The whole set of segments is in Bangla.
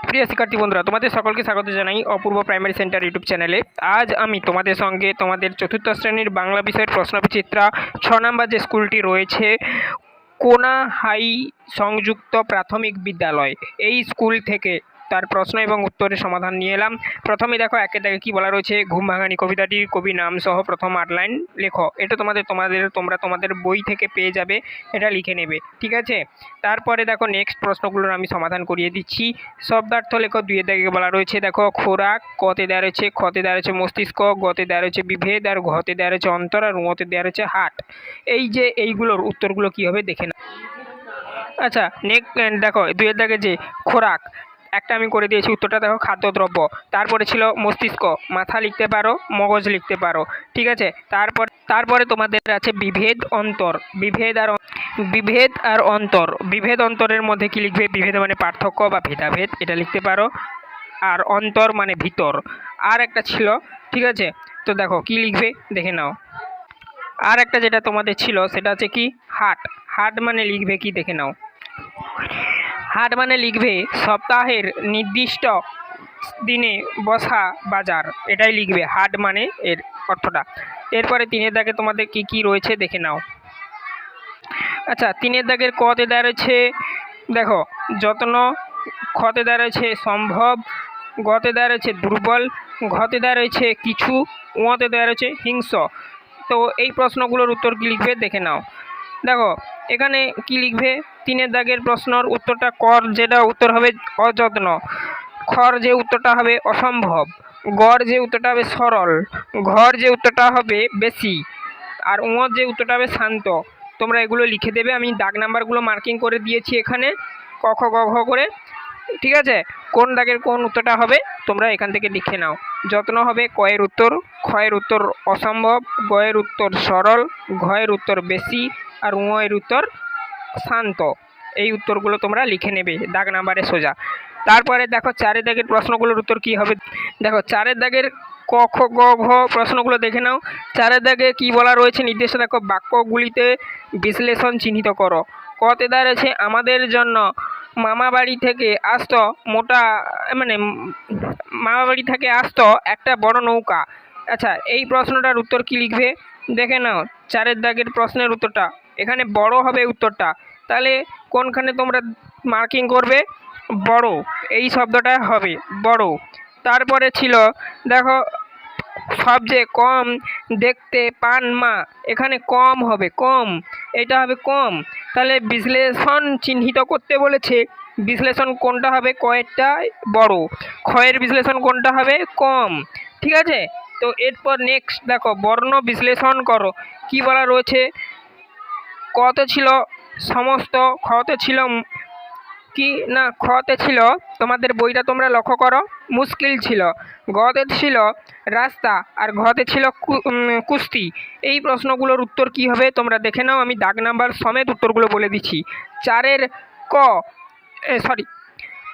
প্রিয় শিক্ষার্থী বন্ধুরা, তোমাদের সকলকে স্বাগত জানাই অপূর্ব প্রাইমারি সেন্টার ইউটিউব চ্যানেলে। আজ আমি তোমাদের সঙ্গে তোমাদের চতুর্থ শ্রেণীর বাংলা বিষয়ের প্রশ্নবিচিত্রা 6 নম্বর যে স্কুলটি রয়েছে কোনা হাই সংযুক্ত প্রাথমিক বিদ্যালয়, এই স্কুল থেকে তার প্রশ্ন এবং উত্তরের সমাধান নিয়ে এলাম। প্রথমে দেখো একে দেখে কী বলা রয়েছে, ঘুম ভাঙানি কবিতাটির কবি নাম সহ প্রথম 8 লাইন লেখো। এটা তোমরা তোমাদের বই থেকে পেয়ে যাবে, এটা লিখে নেবে, ঠিক আছে। তারপরে দেখো নেক্সট প্রশ্নগুলোর আমি সমাধান করিয়ে দিচ্ছি। শব্দার্থ লেখো। 2 দেখে বলা রয়েছে দেখো খোরাক, কতে দেওয়া রয়েছে খতে দেওয়া রয়েছে মস্তিষ্ক, গতে দেওয়া রয়েছে বিভেদ, আর ঘতে দেওয়া রয়েছে অন্তর, আর ঙতে দেওয়া রয়েছে হাট। এই যে এইগুলোর উত্তরগুলো কী হবে দেখে না। আচ্ছা নেক্সট দেখো 2 দাগে যে খোরাক, একটা আমি করে দিয়েছি উত্তরটা দেখো খাদ্যদ্রব্য। তারপরে ছিল মস্তিষ্ক, মাথা লিখতে পারো, মগজ লিখতে পারো, ঠিক আছে। তারপরে তোমাদের আছে বিভেদ অন্তর। বিভেদ আর অন্তর। বিভেদ অন্তরের মধ্যে কি লিখবে? বিভেদ মানে পার্থক্য বা ভেদাভেদ, এটা লিখতে পারো। আর অন্তর মানে ভিতর। আর একটা ছিল, ঠিক আছে। তো দেখো কি লিখবে দেখে নাও। আর একটা যেটা তোমাদের ছিল সেটা হচ্ছে কি হাট। হাট মানে লিখবে কি দেখে নাও। হাট মানে লিখবে সপ্তাহের নির্দিষ্ট দিনে বসা বাজার, এটাই লিখবে হাট মানে এর অর্থটা। এরপরে 3 দাগে তোমাদের কি কি রয়েছে দেখে নাও। আচ্ছা 3 দাগের কতে দেওয়া রয়েছে দেখো যত্ন, খতে দেওয়া রয়েছে সম্ভব, গতে দেওয়া রয়েছে দুর্বল, ঘতে দেওয়া রয়েছে কিছু, ওতে দেওয়া রয়েছে হিংস। তো এই প্রশ্নগুলোর উত্তর কী লিখবে দেখে নাও। দেখো এখানে কি লিখবে, 3 দাগের প্রশ্নর উত্তরটা কর, যেটা উত্তর হবে অযত্ন। খর যে উত্তরটা হবে অসম্ভব, গড় যে উত্তরটা হবে সরল, ঘর যে উত্তরটা হবে বেশি, আর উঁর যে উত্তরটা হবে শান্ত। তোমরা এগুলো লিখে দেবে, আমি দাগ নাম্বারগুলো মার্কিং করে দিয়েছি এখানে ক খ গ ঘ করে, ঠিক আছে। কোন দাগের কোন উত্তরটা হবে তোমরা এখান থেকে লিখে নাও। যত্ন হবে কয়ের উত্তর, ক্ষয়ের উত্তর অসম্ভব, গয়ের উত্তর সরল, ঘয়ের উত্তর বেশি, আর উঁয়ের উত্তর শান্ত। এই উত্তরগুলো তোমরা লিখে নেবে দাগ নাম্বারে সোজা। তারপরে দেখো 4 দাগের প্রশ্নগুলোর উত্তর কি হবে দেখো। 4 দাগের ক খ গ ঘ প্রশ্নগুলো দেখে নাও। 4 দাগে কি বলা রয়েছে নির্দেশে দেখো বাক্যগুলিতে বিশ্লেষণ চিহ্নিত করো। কতে দেওয়া রয়েছে আমাদের জন্য মামা বাড়ি থেকে আসতো একটা বড় নৌকা। আচ্ছা এই প্রশ্নটার উত্তর কি লিখবে দেখে নাও। 4 দাগের প্রশ্নের উত্তরটা এখানে বড় হবে উত্তরটা, তাহলে কোনখানে তোমরা মার্কিং করবে? বড়, এই শব্দটা হবে বড়। তারপরে ছিল দেখো সবচেয়ে কম দেখতে পান মা, এখানে কম হবে কম, এটা হবে কম। তাহলে বিশ্লেষণ চিহ্নিত করতে বলেছে, বিশ্লেষণ কোনটা হবে? কয়েরটা বড়, ক্ষয়ের বিশ্লেষণ কোনটা হবে? কম, ঠিক আছে। তো এরপর নেক্সট দেখো বর্ণ বিশ্লেষণ করো। কি বলা রয়েছে? কতে ছিল সমস্ত, খতে ছিল কি না, খতে ছিল তোমাদের বইটা তোমরা লক্ষ্য করো মুশকিল ছিল, গতে ছিল রাস্তা, আর ঘতে ছিল কুস্তি। এই প্রশ্নগুলোর উত্তর কি হবে তোমরা দেখে নাও, আমি দাগ নাম্বার সমেত উত্তরগুলো বলে দিচ্ছি। 4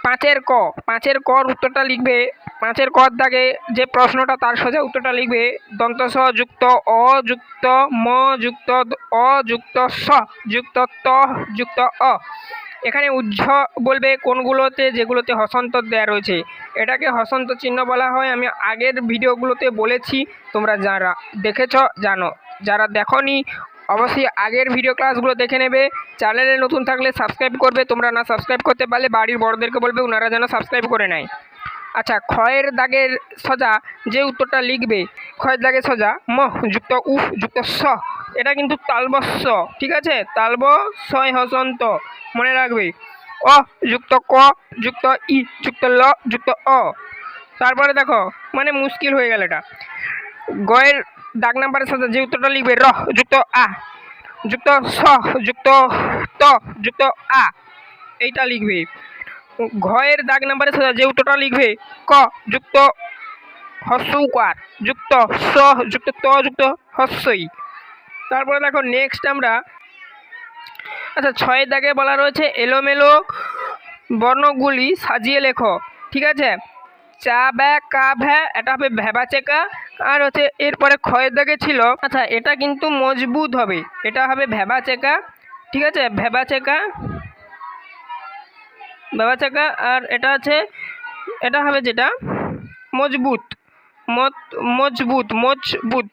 5 কর উত্তরটা লিখবে। 5 কর দাগে যে প্রশ্নটা তার সোজা উত্তরটা লিখবে দন্তস যুক্ত অ যুক্ত ম যুক্ত অ যুক্ত স যুক্ত ত যুক্ত অ। এখানে উজ্জ বলবে কোনগুলোতে, যেগুলোতে হসন্ত দেওয়া রয়েছে, এটাকে হসন্ত চিহ্ন বলা হয়। আমি আগের ভিডিওগুলোতে বলেছি, তোমরা যারা দেখেছ জানো, যারা দেখোনি অবশ্যই আগের ভিডিও ক্লাসগুলো দেখে নেবে। চ্যানেলে নতুন থাকলে সাবস্ক্রাইব করবে, তোমরা না সাবস্ক্রাইব করতে পারলে বাড়ির বড়দেরকে বলবে ওনারা যেন সাবস্ক্রাইব করে নেয়। আচ্ছা ক্ষয়ের দাগের সোজা যে উত্তরটা লিখবে, ক্ষয়ের দাগের সোজা ম যুক্ত উফ যুক্ত স, এটা কিন্তু তালবস্য, ঠিক আছে। তালব সয় হসন্ত মনে রাখবে। অ যুক্ত ক যুক্ত ই যুক্ত ল যুক্ত অ। তারপরে দেখো মানে মুশকিল হয়ে গেল এটা। গয়ের দাগ নাম্বারের সাথে যে উত্তরটা লিখবে র যুক্ত আ যুক্ত স যুক্ত ত যুক্ত আ, এইটা লিখবে। ঘয়ের দাগ নাম্বারের সাথে যে উত্তরটা লিখবে ক যুক্ত হস্যকার যুক্ত স যুক্ত ত যুক্ত হস্যই। তারপরে দেখো নেক্সট আমরা, আচ্ছা 6 দাগে বলা রয়েছে এলোমেলো বর্ণগুলি সাজিয়ে লেখো, ঠিক আছে। চা ব্যা কা ভ্যা, এটা হবে ভ্যাবা চেকা। আর হচ্ছে এরপরে ক্ষয়ের দাগে ছিল, আচ্ছা এটা কিন্তু মজবুত হবে, এটা হবে ভ্যাবা চেকা, ঠিক আছে। ভ্যাবা চেকা, আর এটা আছে এটা হবে যেটা মজবুত, মজবুত মজবুত।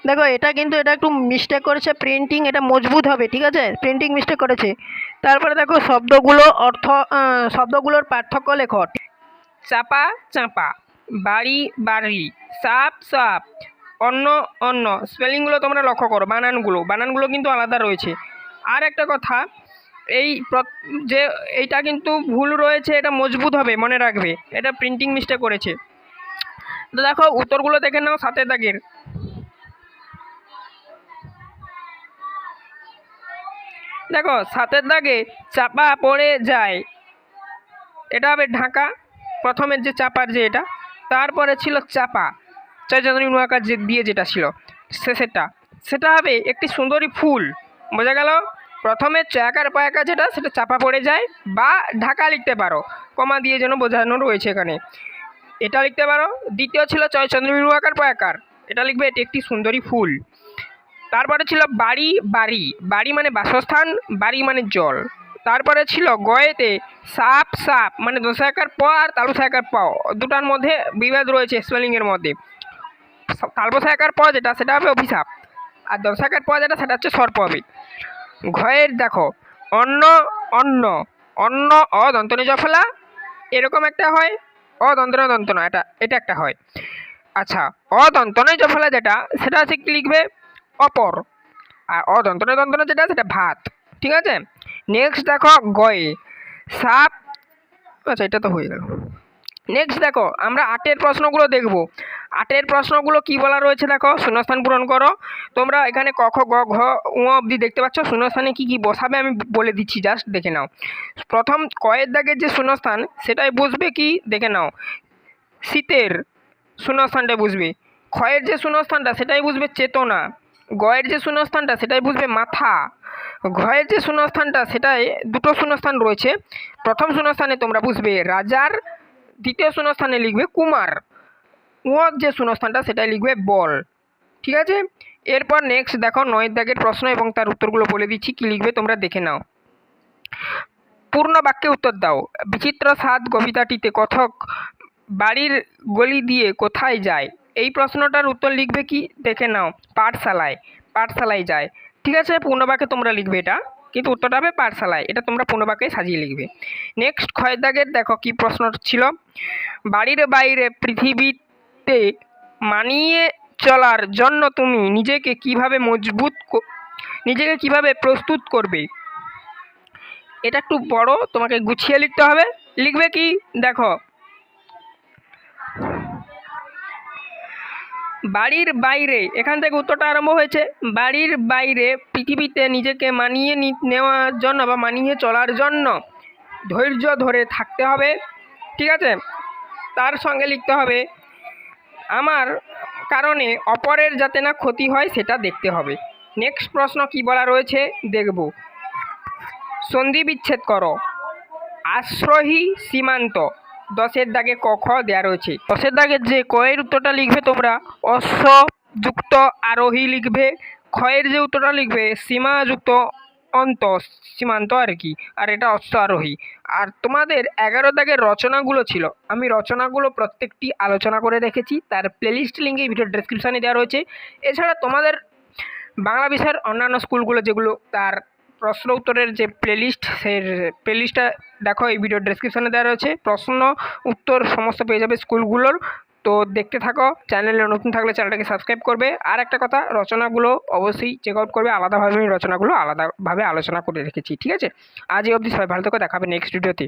দেখো এটা কিন্তু এটা একটু মিস্টেক করেছে, প্রিন্টিং এটা মজবুত হবে, ঠিক আছে, প্রিন্টিং মিস্টেক করেছে। তারপরে দেখো শব্দগুলোর পার্থক্য লেখো। চাপা চাপা, বাড়ি বাড়ি, সাপ সাপ, অন্য অন্য। স্পেলিংগুলো তোমরা লক্ষ্য করো, বানানগুলো কিন্তু আলাদা রয়েছে। আর একটা কথা, যে এইটা কিন্তু ভুল রয়েছে, এটা মজবুত হবে, মনে রাখবে, এটা প্রিন্টিং মিস্টেক করেছে। তো দেখো উত্তরগুলো দেখে নাও 7 দাগের। দেখো 7 দাগে চাপা পড়ে যায়, এটা হবে ঢাকা। প্রথমের যে চাপার যে এটা, তারপরে ছিল চাপা, চয়চন্দ্রী নুয়াকার যে দিয়ে যেটা ছিল শেষেরটা, সেটা হবে একটি সুন্দরী ফুল। বোঝা গেল? প্রথমে চয়াকার পয়াকার যেটা, সেটা চাপা পড়ে যায় বা ঢাকা লিখতে পারো, কমা দিয়ে যেন বোঝানো রয়েছে এখানে, এটা লিখতে পারো। দ্বিতীয় ছিল চয়চন্দ্রী নুয়াকার পয়াকার, এটা লিখবে এটি একটি সুন্দরী ফুল। তারপরে ছিল বাড়ি বাড়ি, বাড়ি মানে বাসস্থান, বাড়ি মানে জল। তারপরে ছিল গয়েতে সাপ সাপ, মানে দশাকার প আর তালুসাকার প, দুটার মধ্যে বিভেদ রয়েছে স্পেলিংয়ের মধ্যে। তালবসাকার প যেটা, সেটা হবে অভিশাপ, আর দশাকার প যেটা, সেটা হচ্ছে সর্প হবে। ঘয়ের দেখো অন্ন অন্ন, অন্ন অদন্তনে জফলা, এরকম একটা হয়, অদন্তনে দন্তন, এটা একটা হয়। আচ্ছা, অদন্তনে জফলা যেটা, সেটা হচ্ছে কি লিখবে অপর, আর অদন্তনে দন্তনে যেটা, সেটা ভাত, ঠিক আছে। নেক্সট দেখো গয়ে সাপ, আচ্ছা এটা তো হয়ে গেল। নেক্সট দেখো আমরা 8 প্রশ্নগুলো দেখব। 8 প্রশ্নগুলো কি বলা রয়েছে দেখো, শূন্যস্থান পূরণ করো। তোমরা এখানে ক খ গ ঘ উ অবধি দেখতে পাচ্ছ, শূন্যস্থানে কি কি বসাবে আমি বলে দিচ্ছি, জাস্ট দেখে নাও। প্রথম কয়ের দাগের যে শূন্যস্থান, সেটাই বুঝবে কি দেখে নাও, শীতের শূন্যস্থানটাই বুঝবে। ক্ষয়ের যে শূন্যস্থানটা, সেটাই বুঝবে চেতনা। গয়ের যে শূন্যস্থানটা, সেটাই বুঝবে মাথা। ঘয়ের যে শূন্যস্থানটা, সেটাই দুটো শূন্যস্থান রয়েছে। প্রথম শূন্যস্থানে তোমরা বুঝবে রাজার, দ্বিতীয় শূন্যস্থানে লিখবে কুমার। উঁর যে শূন্যস্থানটা, সেটাই লিখবে বল, ঠিক আছে। এরপর নেক্সট দেখো 9 দাগের প্রশ্ন এবং তার উত্তরগুলো বলে দিচ্ছি, কি লিখবে তোমরা দেখে নাও। পূর্ণ বাক্যে উত্তর দাও। বিচিত্র স্বাদ কবিতাটিতে কথক বাড়ির গলি দিয়ে কোথায় যায়, এই প্রশ্নটার উত্তর লিখবে কি দেখে নাও, পাঠশালায়, পাঠশালায় যায়, ঠিক আছে। পূর্ণবাক্যে তোমরা লিখবে এটা, কিন্তু উত্তরটা হবে পাঠশালায়, এটা তোমরা পূর্ণবাক্যে সাজিয়ে লিখবে। নেক্সট ক্ষয়ের দাগের দেখো কি প্রশ্ন ছিল, বাড়ির বাইরে পৃথিবীতে মানিয়ে চলার জন্য তুমি নিজেকে কিভাবে প্রস্তুত করবে। এটা একটু বড়, তোমাকে গুছিয়ে লিখতে হবে। লিখবে কি দেখো, বাড়ির বাইরে, এখান থেকে উত্তরটা আরম্ভ হয়েছে, বাড়ির বাইরে পৃথিবীতে নিজেকে মানিয়ে নেওয়ার জন্য বা মানিয়ে চলার জন্য ধৈর্য ধরে থাকতে হবে, ঠিক আছে। তার সঙ্গে লিখতে হবে আমার কারণে অপরের যাতে না ক্ষতি হয় সেটা দেখতে হবে। নেক্সট প্রশ্ন কি বলা রয়েছে দেখব, সন্ধি বিচ্ছেদ করো। আশ্রয়ী সীমান্ত, 10 দাগে ক খ দেওয়া রয়েছে। 10 দাগের যে কয়ের উত্তরটা লিখবে তোমরা অশ্ব যুক্ত আরোহী লিখবে। ক্ষয়ের যে উত্তরটা লিখবে সীমাযুক্ত অন্ত, সীমান্ত আর কি, আর এটা অশ্ব আরোহী। আর তোমাদের 11 দাগের রচনাগুলো ছিল, আমি রচনাগুলো প্রত্যেকটি আলোচনা করে রেখেছি, তার প্লেলিস্ট লিঙ্ক এই ভিডিও ডেসক্রিপশানে দেওয়া রয়েছে। এছাড়া তোমাদের বাংলা বিষয়ের অন্যান্য স্কুলগুলো যেগুলো তার প্রশ্ন উত্তরের যে প্লেলিস্ট, সেই প্লেলিস্টটা দেখো এই ভিডিও ডেসক্রিপশানে দেওয়া রয়েছে, প্রশ্ন উত্তর সমস্ত পেয়ে যাবে স্কুলগুলোর। তো দেখতে থাকো, চ্যানেলে নতুন থাকলে চ্যানেলটাকে সাবস্ক্রাইব করবে। আর একটা কথা, রচনাগুলো অবশ্যই চেক আউট করবে, আলাদাভাবে আমি রচনাগুলো আলাদাভাবে আলোচনা করে রেখেছি, ঠিক আছে। আজ এই অবধি, সবাই ভালো থেকো, দেখা হবে নেক্সট ভিডিওতে।